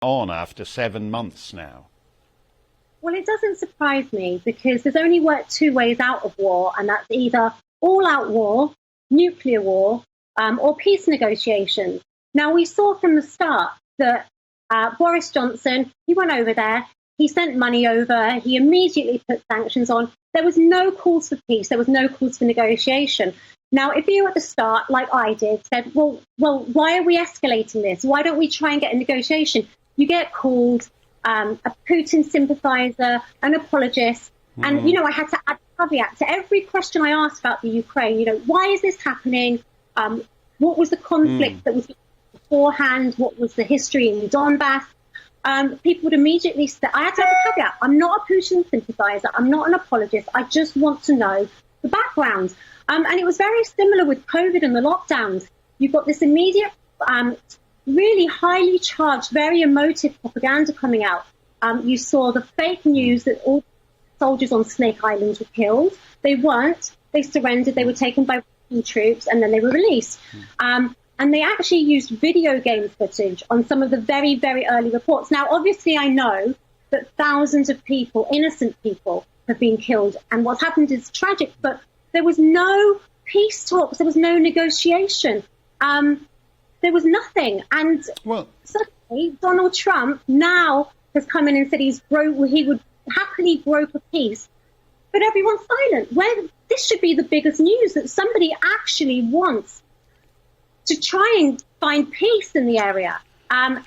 on after 7 months now? Well, it doesn't surprise me because there's only two ways out of war, and that's either all-out war, nuclear war, or peace negotiations. Now, we saw from the start that Boris Johnson, he went over there, he sent money over, he immediately put sanctions on. There was no calls for peace, there was no calls for negotiation. Now, if you at the start, like I did, said, well, why are we escalating this? Why don't we try and get a negotiation? You get called a Putin sympathizer, an apologist. And, you know, I had to add a caveat to every question I asked about the Ukraine. You know, why is this happening? What was the conflict that was beforehand? What was the history in Donbass? People would immediately say, I had to have a caveat. I'm not a Putin sympathizer. I'm not an apologist. I just want to know the background. And it was very similar with COVID and the lockdowns. You've got this immediate really highly charged, very emotive propaganda coming out. You saw the fake news that all soldiers on Snake Island were killed. They weren't. They surrendered. They were taken by Russian troops and then they were released. And they actually used video game footage on some of the very, very early reports. Now, obviously, I know that thousands of people, innocent people, have been killed. And what's happened is tragic, but there was no peace talks. There was no negotiation. There was nothing. And suddenly, Donald Trump now has come in and said he would happily broker peace. But everyone's silent. This should be the biggest news, that somebody actually wants to try and find peace in the area. And,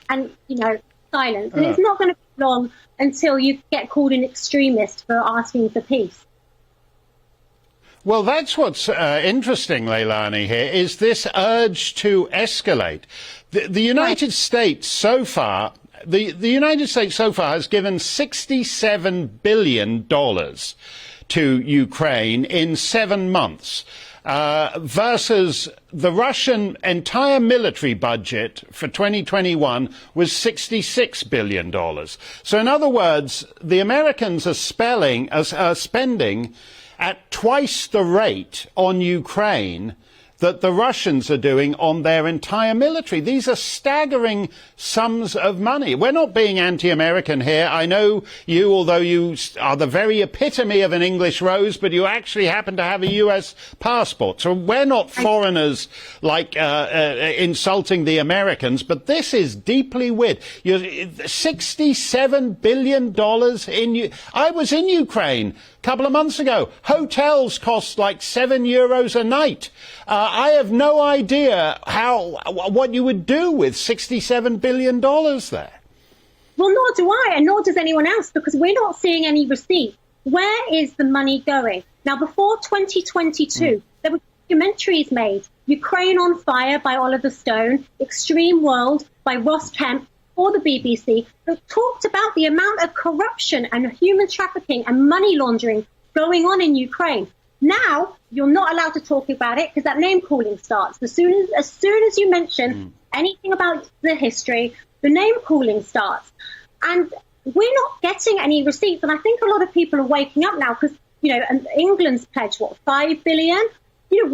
you know, silence. And it's not going to be long until you get called an extremist for asking for peace. Well, that's what's interesting, Leilani, here, is this urge to escalate. The United States so far, the United States so far has given $67 billion to Ukraine in 7 months, versus the Russian entire military budget for 2021 was $66 billion. So in other words, the Americans are spending at twice the rate on Ukraine that the Russians are doing on their entire military. These are staggering sums of money. We're not being anti-American here. I know you, although you are the very epitome of an English rose, but you actually happen to have a US passport. So we're not foreigners like insulting the Americans, but this is deeply weird. $67 billion I was in Ukraine a couple of months ago. Hotels cost like €7 a night. I have no idea what you would do with $67 billion there. Well, nor do I, and nor does anyone else, because we're not seeing any receipt. Where is the money going? Now, before 2022, there were documentaries made. Ukraine on Fire by Oliver Stone, Extreme World by Ross Kemp, for the BBC, that talked about the amount of corruption and human trafficking and money laundering going on in Ukraine. Now, you're not allowed to talk about it because that name calling starts. As soon as you mention anything about the history, the name calling starts. And we're not getting any receipts. And I think a lot of people are waking up now because, you know, and England's pledged, $5 billion? You know,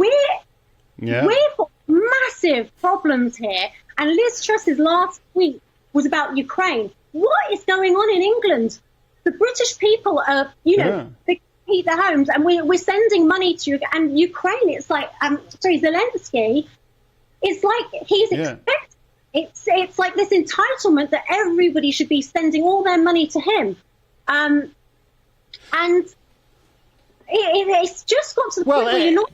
we've got massive problems here. And Liz Truss's last tweet was about Ukraine. What is going on in England? The British people are, you know, they heat their homes, and we're sending money to Ukraine. It's like, Zelensky, it's like he's expecting. It's like this entitlement that everybody should be sending all their money to him, and it's just got to the point where you're not